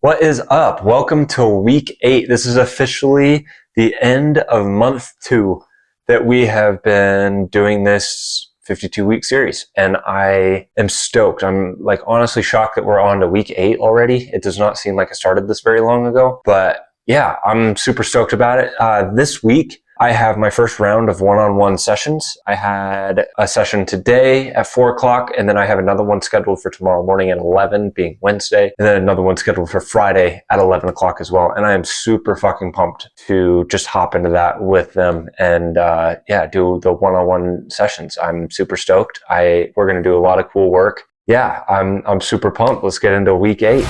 What is up? Welcome to week 8. This is officially the end of month 2 that we have been doing this 52-week series. And I am stoked. I'm honestly shocked that we're on to week 8 already. It does not seem like I started this very long ago, but yeah, I'm super stoked about it. This week, I have my first round of one-on-one sessions. I had a session today at 4 o'clock, and then I have another one scheduled for tomorrow morning at 11, being Wednesday, and then another one scheduled for Friday at 11 o'clock as well. And I am super fucking pumped to just hop into that with them and do the one-on-one sessions. I'm super stoked. We're going to do a lot of cool work. Yeah, I'm super pumped. Let's get into week 8.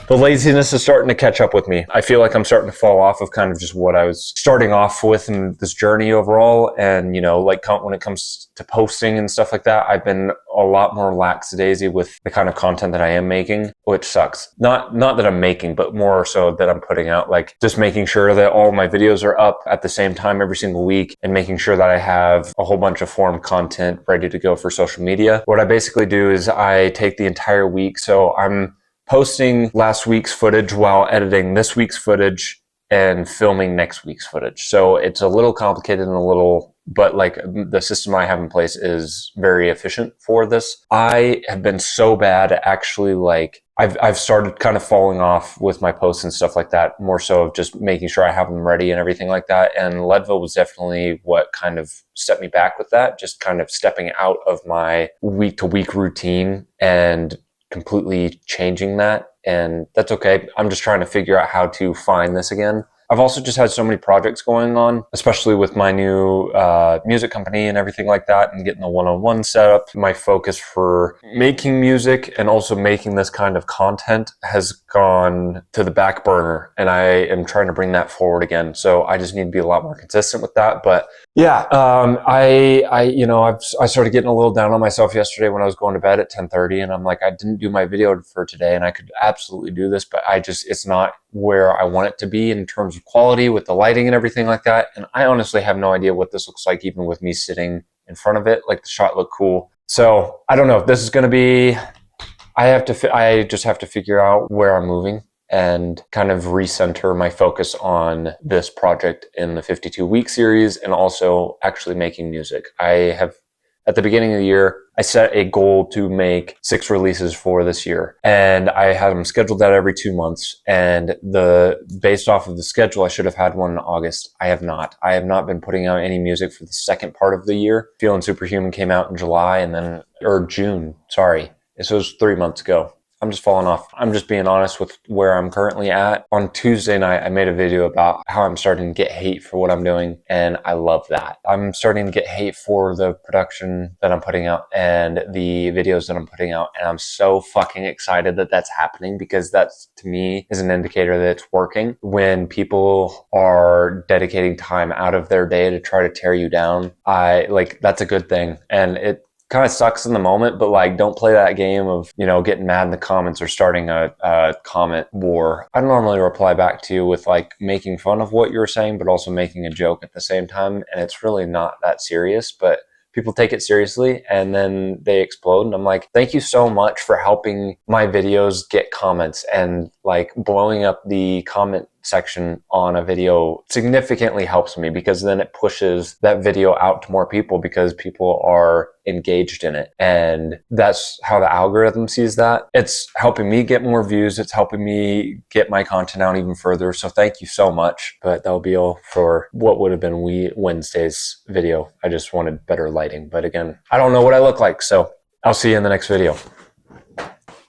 The laziness is starting to catch up with me. I feel like I'm starting to fall off of kind of just what I was starting off with in this journey overall. And, when it comes to posting and stuff like that, I've been a lot more lackadaisy with the kind of content that I am making, which sucks. Not that I'm making, but more so that I'm putting out, just making sure that all my videos are up at the same time every single week and making sure that I have a whole bunch of formed content ready to go for social media. What I basically do is I take the entire week. So I'm posting last week's footage while editing this week's footage and filming next week's footage. So it's a little complicated and but the system I have in place is very efficient for this. I have been so bad at actually I've started kind of falling off with my posts and stuff like that, more so of just making sure I have them ready and everything like that. And Leadville was definitely what kind of set me back with that, just kind of stepping out of my week to week routine and completely changing that. And that's okay. I'm just trying to figure out how to find this again. I've also just had so many projects going on, especially with my new music company and everything like that, and getting the one-on-one set up. My focus for making music and also making this kind of content has gone to the back burner, and I am trying to bring that forward again. So I just need to be a lot more consistent with that. But yeah, I started getting a little down on myself yesterday when I was going to bed at 10:30, and I'm like, I didn't do my video for today, and I could absolutely do this, but it's not where I want it to be in terms of quality with the lighting and everything like that. And I honestly have no idea what this looks like, even with me sitting in front of it. The shot looked cool. So I don't know if this is going to be, I just have to figure out where I'm moving and kind of recenter my focus on this project in the 52-week series and also actually making music. At the beginning of the year, I set a goal to make 6 releases for this year, and I had them scheduled out every 2 months. And based off of the schedule, I should have had one in August. I have not. I have not been putting out any music for the second part of the year. Feeling Superhuman came out in June. Sorry, this was 3 months ago. I'm just falling off. I'm just being honest with where I'm currently at. On Tuesday night, I made a video about how I'm starting to get hate for what I'm doing, and I love that. I'm starting to get hate for the production that I'm putting out and the videos that I'm putting out, and I'm so fucking excited that that's happening, because that, to me, is an indicator that it's working. When people are dedicating time out of their day to try to tear you down, that's a good thing. And it kind of sucks in the moment, but don't play that game of getting mad in the comments or starting a comment war. I normally reply back to you with making fun of what you're saying, but also making a joke at the same time, and it's really not that serious, but people take it seriously and then they explode. And I'm like, thank you so much for helping my videos get comments, and blowing up the comment section on a video significantly helps me, because then it pushes that video out to more people because people are engaged in it. And that's how the algorithm sees that. It's helping me get more views. It's helping me get my content out even further. So thank you so much. But that'll be all for what would have been Wednesday's video. I just wanted better lighting. But again, I don't know what I look like. So I'll see you in the next video.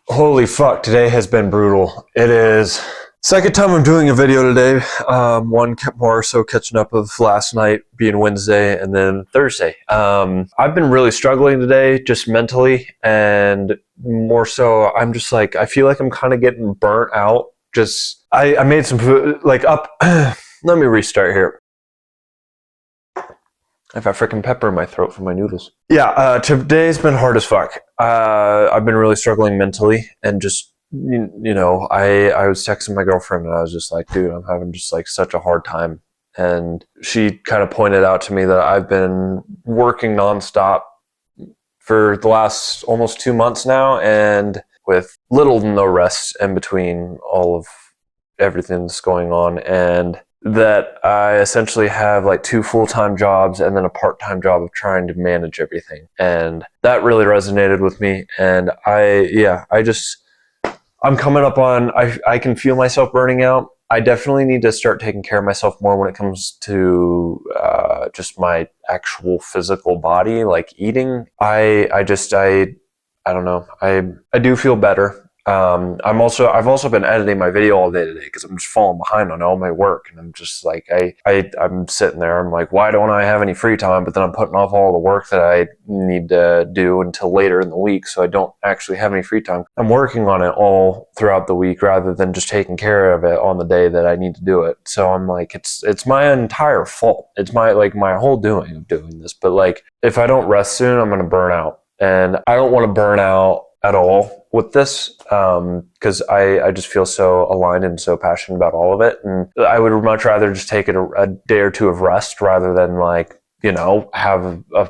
Holy fuck, today has been brutal. It is second time I'm doing a video today. One more so catching up with last night being Wednesday, and then Thursday. I've been really struggling today, just mentally, and more so I'm just I feel like I'm kind of getting burnt out. I made some food, let me restart here. I've got freaking pepper in my throat from my noodles. Yeah, today's been hard as fuck. I've been really struggling mentally, and just I was texting my girlfriend, and I was just like, dude, I'm having just such a hard time. And she kind of pointed out to me that I've been working nonstop for the last almost 2 months now, and with little to no rest in between all of everything that's going on, and that I essentially have like 2 full-time jobs and then a part-time job of trying to manage everything. And that really resonated with me. And I'm coming up on, I can feel myself burning out. I definitely need to start taking care of myself more when it comes to just my actual physical body, like eating. I don't know. I do feel better. I've also been editing my video all day today because I'm just falling behind on all my work, and I'm just like, I'm sitting there. I'm like, why don't I have any free time? But then I'm putting off all the work that I need to do until later in the week, so I don't actually have any free time. I'm working on it all throughout the week rather than just taking care of it on the day that I need to do it. So I'm like, it's my entire fault. It's my whole doing of doing this. But like, if I don't rest soon, I'm gonna burn out, and I don't want to burn out at all with this, because I just feel so aligned and so passionate about all of it. And I would much rather just take a day or two of rest rather than have a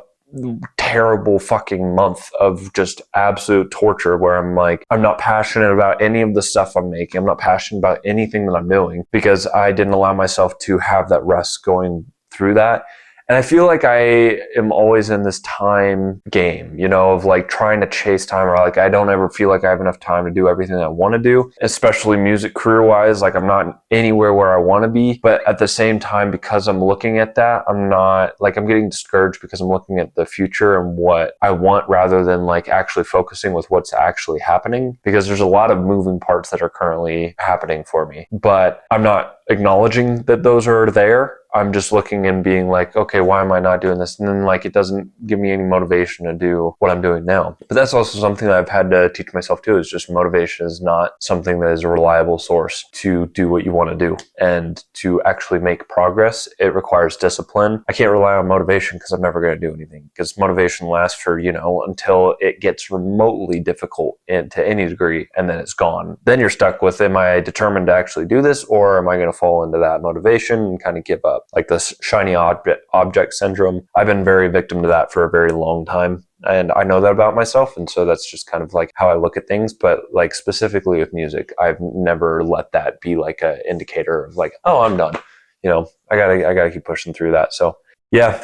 terrible fucking month of just absolute torture where I'm not passionate about any of the stuff I'm making. I'm not passionate about anything that I'm doing because I didn't allow myself to have that rest going through that. And I feel like I am always in this time game, of like trying to chase time, or like I don't ever feel like I have enough time to do everything I want to do, especially music career wise. Like I'm not anywhere where I want to be, but at the same time, because I'm looking at that, I'm getting discouraged because I'm looking at the future and what I want rather than like actually focusing with what's actually happening, because there's a lot of moving parts that are currently happening for me, but I'm not acknowledging that those are there. I'm just looking and being like, okay, why am I not doing this? And then like, it doesn't give me any motivation to do what I'm doing now. But that's also something that I've had to teach myself too, is just motivation is not something that is a reliable source to do what you want to do. And to actually make progress, it requires discipline. I can't rely on motivation because I'm never going to do anything, because motivation lasts for, until it gets remotely difficult to any degree, and then it's gone. Then you're stuck with, am I determined to actually do this, or am I going to fall into that motivation and kind of give up? Like this shiny object syndrome. I've been very victim to that for a very long time. And I know that about myself. And so that's just kind of like how I look at things. But like specifically with music, I've never let that be like an indicator of like, oh, I'm done. I gotta keep pushing through that. So yeah,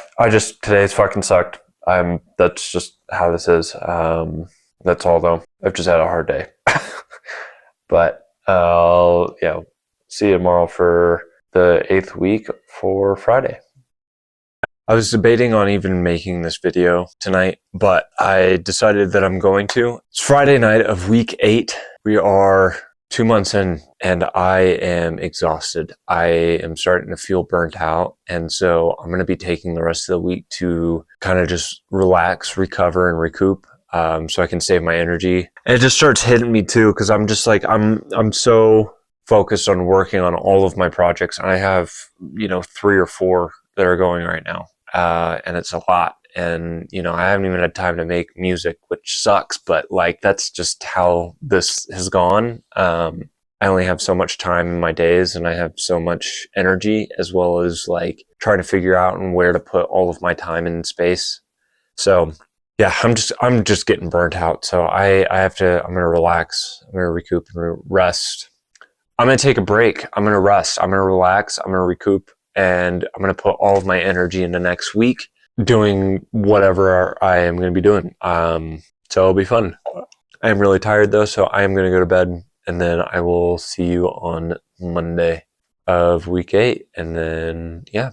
today's fucking sucked. That's just how this is. That's all though. I've just had a hard day. But see you tomorrow for the 8th week for Friday. I was debating on even making this video tonight, but I decided that I'm going to. It's Friday night of week 8. We are 2 months in, and I am exhausted. I am starting to feel burnt out, and so I'm going to be taking the rest of the week to kind of just relax, recover, and recoup. So I can save my energy. And it just starts hitting me too, because I'm just like, I'm so focused on working on all of my projects. And I have, 3 or 4 that are going right now. And it's a lot. And, I haven't even had time to make music, which sucks, but like, that's just how this has gone. I only have so much time in my days, and I have so much energy, as well as like trying to figure out and where to put all of my time and space. So yeah, I'm just getting burnt out. So I'm going to relax. I'm going to recoup and rest. I'm going to take a break. I'm going to rest. I'm going to relax. I'm going to recoup, and I'm going to put all of my energy into next week doing whatever I am going to be doing. So it'll be fun. I am really tired though, so I am going to go to bed, and then I will see you on Monday of week 8. And then, yeah.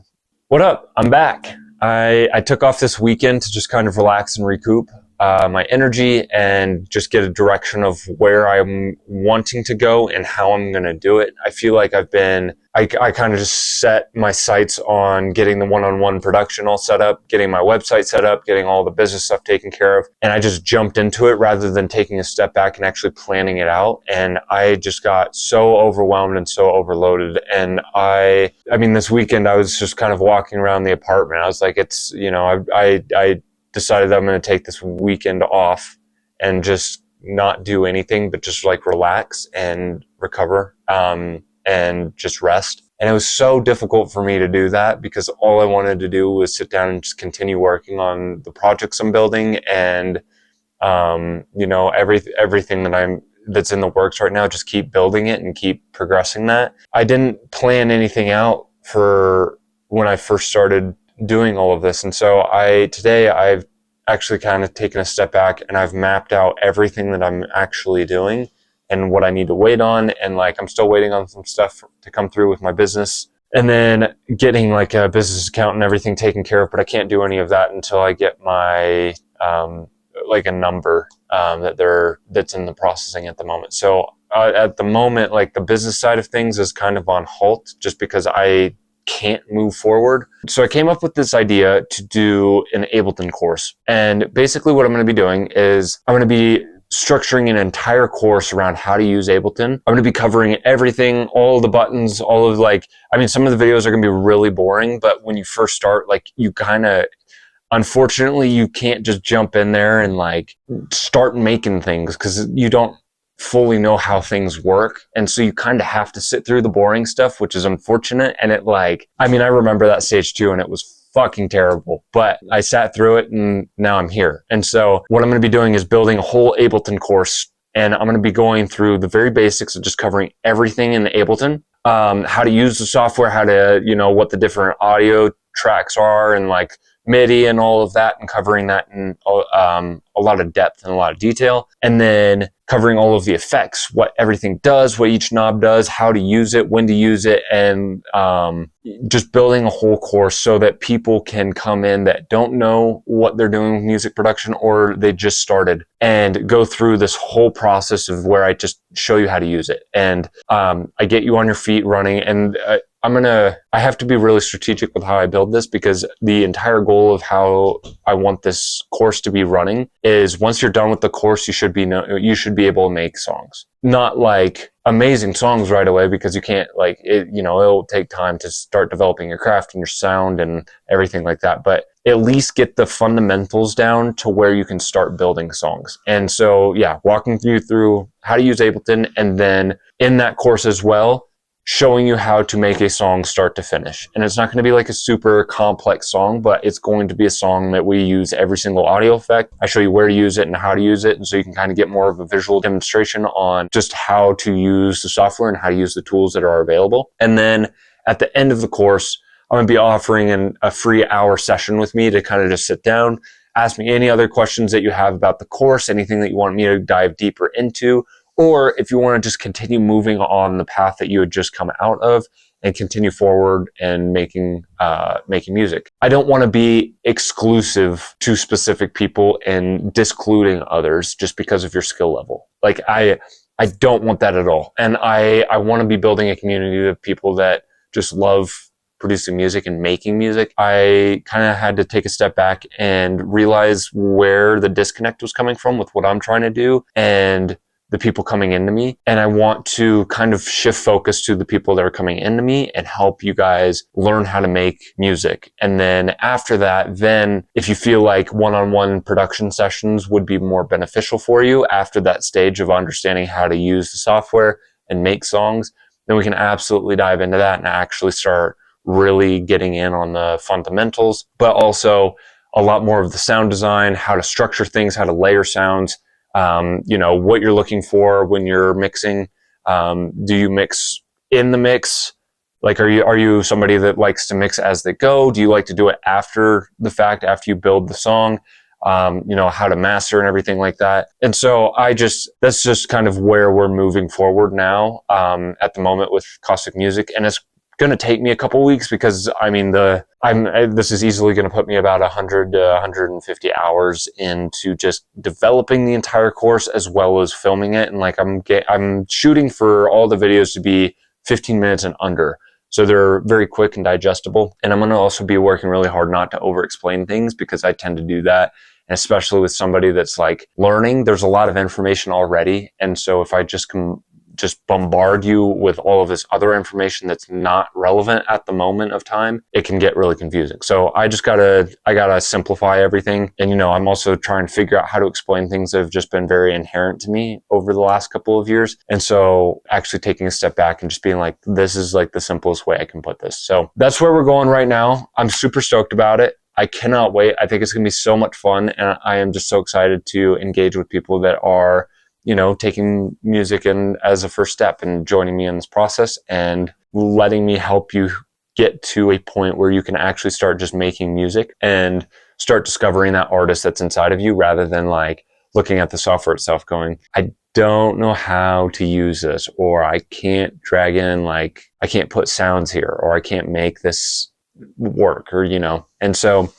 What up? I'm back. I took off this weekend to just kind of relax and recoup my energy and just get a direction of where I'm wanting to go and how I'm going to do it. I feel like I kind of just set my sights on getting the one-on-one production all set up, getting my website set up, getting all the business stuff taken care of. And I just jumped into it rather than taking a step back and actually planning it out. And I just got so overwhelmed and so overloaded. And I mean, this weekend I was just kind of walking around the apartment. I was like, I decided that I'm going to take this weekend off and just not do anything, but just like relax and recover, and just rest. And it was so difficult for me to do that because all I wanted to do was sit down and just continue working on the projects I'm building, and everything that's in the works right now, just keep building it and keep progressing that. I didn't plan anything out for when I first started doing all of this. And so today I've actually kind of taken a step back and I've mapped out everything that I'm actually doing and what I need to wait on. And like, I'm still waiting on some stuff to come through with my business, and then getting like a business account and everything taken care of. But I can't do any of that until I get my, like a number, that's in the processing at the moment. So at the moment, like the business side of things is kind of on halt just because I can't move forward. So I came up with this idea to do an Ableton course. And basically what I'm going to be doing is I'm going to be structuring an entire course around how to use Ableton. I'm going to be covering everything, all the buttons, all of some of the videos are going to be really boring, but when you first start, like you kind of, unfortunately, you can't just jump in there and like start making things because you don't fully know how things work. And so you kind of have to sit through the boring stuff, which is unfortunate. And I remember that stage too, and it was fucking terrible, but I sat through it and now I'm here. And so what I'm going to be doing is building a whole Ableton course, and I'm going to be going through the very basics of just covering everything in Ableton, how to use the software, how to, what the different audio tracks are, and like MIDI and all of that, and covering that in a lot of depth and a lot of detail. And then covering all of the effects, what everything does, what each knob does, how to use it, when to use it, and just building a whole course so that people can come in that don't know what they're doing with music production, or they just started, and go through this whole process of where I just show you how to use it. And I get you on your feet running, and I have to be really strategic with how I build this, because the entire goal of how I want this course to be running is once you're done with the course, you should be able to make songs. Not like amazing songs right away, because you can't it'll take time to start developing your craft and your sound and everything like that. But at least get the fundamentals down to where you can start building songs. And so, yeah, walking you through how to use Ableton, and then in that course as well, showing you how to make a song start to finish. And it's not going to be like a super complex song, but it's going to be a song that we use every single audio effect. I show you where to use it and how to use it. And so you can kind of get more of a visual demonstration on just how to use the software and how to use the tools that are available. And then at the end of the course, I'm going to be offering a free hour session with me to kind of just sit down, ask me any other questions that you have about the course, anything that you want me to dive deeper into, or if you want to just continue moving on the path that you had just come out of and continue forward and making music. I don't want to be exclusive to specific people and discluding others just because of your skill level. Like I don't want that at all. And I want to be building a community of people that just love producing music and making music. I kind of had to take a step back and realize where the disconnect was coming from with what I'm trying to do and the people coming into me. And I want to kind of shift focus to the people that are coming into me and help you guys learn how to make music. And then after that, then if you feel like one-on-one production sessions would be more beneficial for you after that stage of understanding how to use the software and make songs, then we can absolutely dive into that and actually start really getting in on the fundamentals, but also a lot more of the sound design, how to structure things, how to layer sounds, what you're looking for when you're mixing. Do you mix in the mix? Like, are you somebody that likes to mix as they go? Do you like to do it after the fact, after you build the song? How to master and everything like that. And so that's just kind of where we're moving forward now, at the moment with Caustic Music. And it's going to take me a couple weeks because this is easily going to put me about 100 to 150 hours into just developing the entire course as well as filming it. And like I'm shooting for all the videos to be 15 minutes and under. So they're very quick and digestible. And I'm going to also be working really hard not to over explain things, because I tend to do that. And especially with somebody that's like learning, there's a lot of information already. And so if I just just bombard you with all of this other information that's not relevant at the moment of time, it can get really confusing. So I gotta simplify everything. And, you know, I'm also trying to figure out how to explain things that have just been very inherent to me over the last couple of years. And so actually taking a step back and just being like, this is like the simplest way I can put this. So that's where we're going right now. I'm super stoked about it. I cannot wait. I think it's going to be so much fun. And I am just so excited to engage with people that are, you know, taking music in as a first step and joining me in this process and letting me help you get to a point where you can actually start just making music and start discovering that artist that's inside of you, rather than like looking at the software itself going, I don't know how to use this, or I can't drag in, like, I can't put sounds here, or I can't make this work, or, you know. And so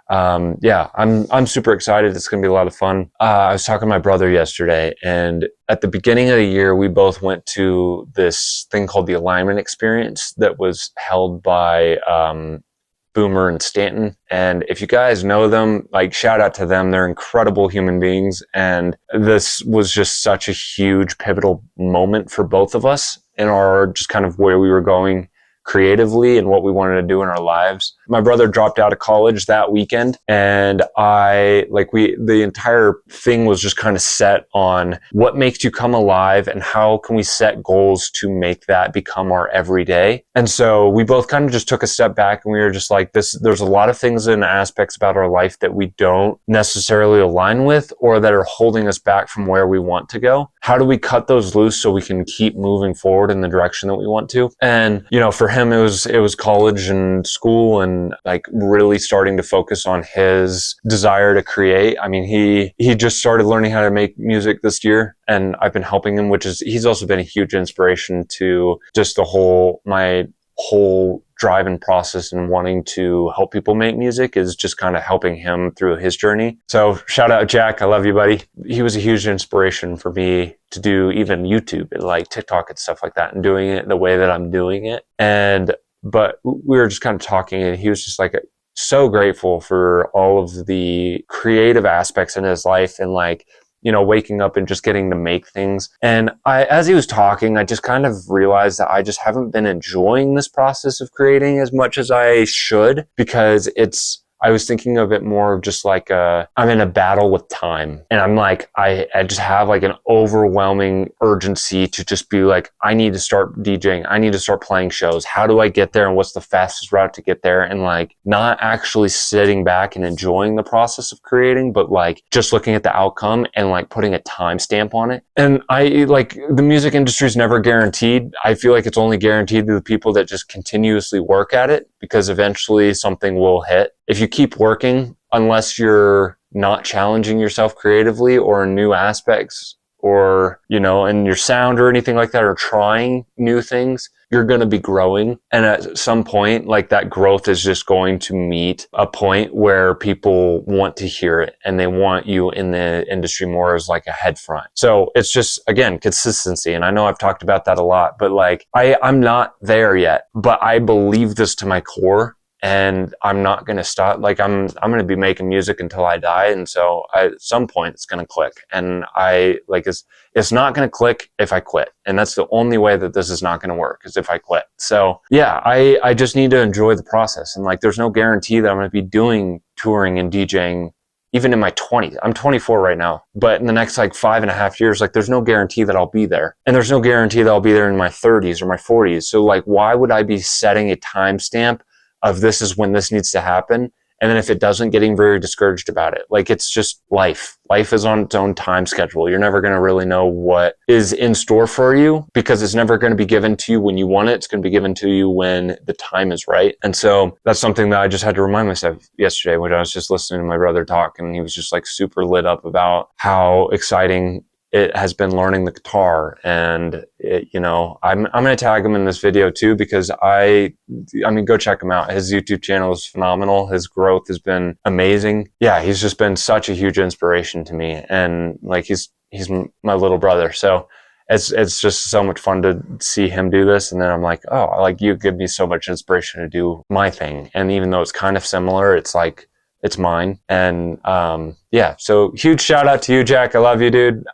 yeah, I'm super excited. It's going to be a lot of fun. I was talking to my brother yesterday, and at the beginning of the year, we both went to this thing called the Alignment Experience that was held by Boomer and Stanton. And if you guys know them, like, shout out to them. They're incredible human beings. And this was just such a huge pivotal moment for both of us in our just kind of where we were going creatively and what we wanted to do in our lives. My brother dropped out of college that weekend, and the entire thing was just kind of set on what makes you come alive and how can we set goals to make that become our everyday. And so we both kind of just took a step back, and we were just like, there's a lot of things and aspects about our life that we don't necessarily align with, or that are holding us back from where we want to go. How do we cut those loose so we can keep moving forward in the direction that we want to? And, you know, for him, it was college and school, and like really starting to focus on his desire to create. I mean, he just started learning how to make music this year, and I've been helping him, he's also been a huge inspiration to just my whole drive and process and wanting to help people make music, is just kind of helping him through his journey. So shout out Jack. I love you, buddy. He was a huge inspiration for me to do even YouTube and like TikTok and stuff like that, and doing it the way that I'm doing it. But we were just kind of talking, and he was just like so grateful for all of the creative aspects in his life, and like, you know, waking up and just getting to make things. And as he was talking, I just kind of realized that I just haven't been enjoying this process of creating as much as I should, because I was thinking of it more of just like I'm in a battle with time, and I'm like, I just have like an overwhelming urgency to just be like, I need to start DJing. I need to start playing shows. How do I get there, and what's the fastest route to get there? And like not actually sitting back and enjoying the process of creating, but like just looking at the outcome and like putting a timestamp on it. And the music industry is never guaranteed. I feel like it's only guaranteed to the people that just continuously work at it, because eventually something will hit. If you keep working, unless you're not challenging yourself creatively or in new aspects, or, you know, in your sound or anything like that, or trying new things, you're going to be growing. And at some point, like, that growth is just going to meet a point where people want to hear it, and they want you in the industry more as like a head front. So it's just, again, consistency. And I know I've talked about that a lot, but like, I'm not there yet, but I believe this to my core. And I'm not going to stop. Like, I'm going to be making music until I die. And so at some point it's going to click. And it's not going to click if I quit. And that's the only way that this is not going to work, is if I quit. So yeah, I just need to enjoy the process. And like, there's no guarantee that I'm going to be doing touring and DJing even in my 20s. I'm 24 right now, but in the next like 5.5 years, like, there's no guarantee that I'll be there. And there's no guarantee that I'll be there in my 30s or my 40s. So like, why would I be setting a timestamp of this is when this needs to happen? And then if it doesn't, getting very discouraged about it. Like, it's just life. Life is on its own time schedule. You're never going to really know what is in store for you, because it's never going to be given to you when you want it. It's going to be given to you when the time is right. And so that's something that I just had to remind myself yesterday, when I was just listening to my brother talk, and he was just like super lit up about how exciting it has been learning the guitar. And it, you know, I'm going to tag him in this video too, because I mean, go check him out. His YouTube channel is phenomenal. His growth has been amazing. Yeah, he's just been such a huge inspiration to me. And like, he's my little brother. So it's just so much fun to see him do this. And then I'm like, oh, like, you give me so much inspiration to do my thing. And even though it's kind of similar, it's like it's mine. And yeah, so huge shout out to you, Jack. I love you, dude.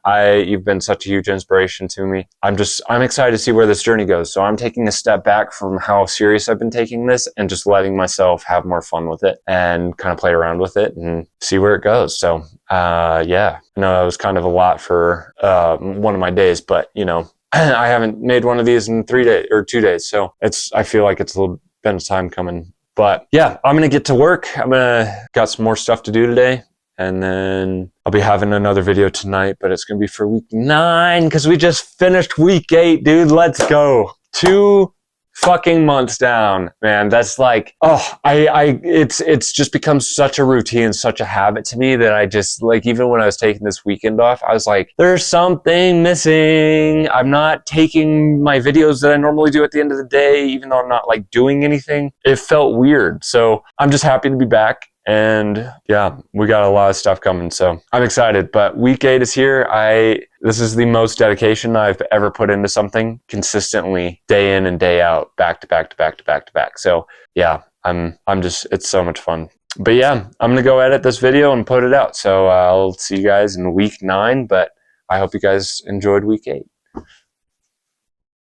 You've been such a huge inspiration to me. I'm excited to see where this journey goes. So I'm taking a step back from how serious I've been taking this and just letting myself have more fun with it and kind of play around with it and see where it goes. So yeah, I know that was kind of a lot for one of my days, but you know, I haven't made one of these in 3 days or 2 days. So I feel like it's a little bit of time coming. But yeah, I'm going to get to work. Got some more stuff to do today. And then I'll be having another video tonight, but it's going to be for week 9 because we just finished week 8, dude. Let's go. 2 fucking months down, man. That's like, oh, it's just become such a routine, such a habit to me that I just like, even when I was taking this weekend off, I was like, there's something missing. I'm not taking my videos that I normally do at the end of the day, even though I'm not like doing anything. It felt weird. So I'm just happy to be back. And yeah, we got a lot of stuff coming, so I'm excited. But week 8 is here. This is the most dedication I've ever put into something consistently, day in and day out, back to back to back to back to back. So yeah, it's so much fun. But yeah, I'm gonna go edit this video and put it out. So I'll see you guys in week 9. But I hope you guys enjoyed week 8.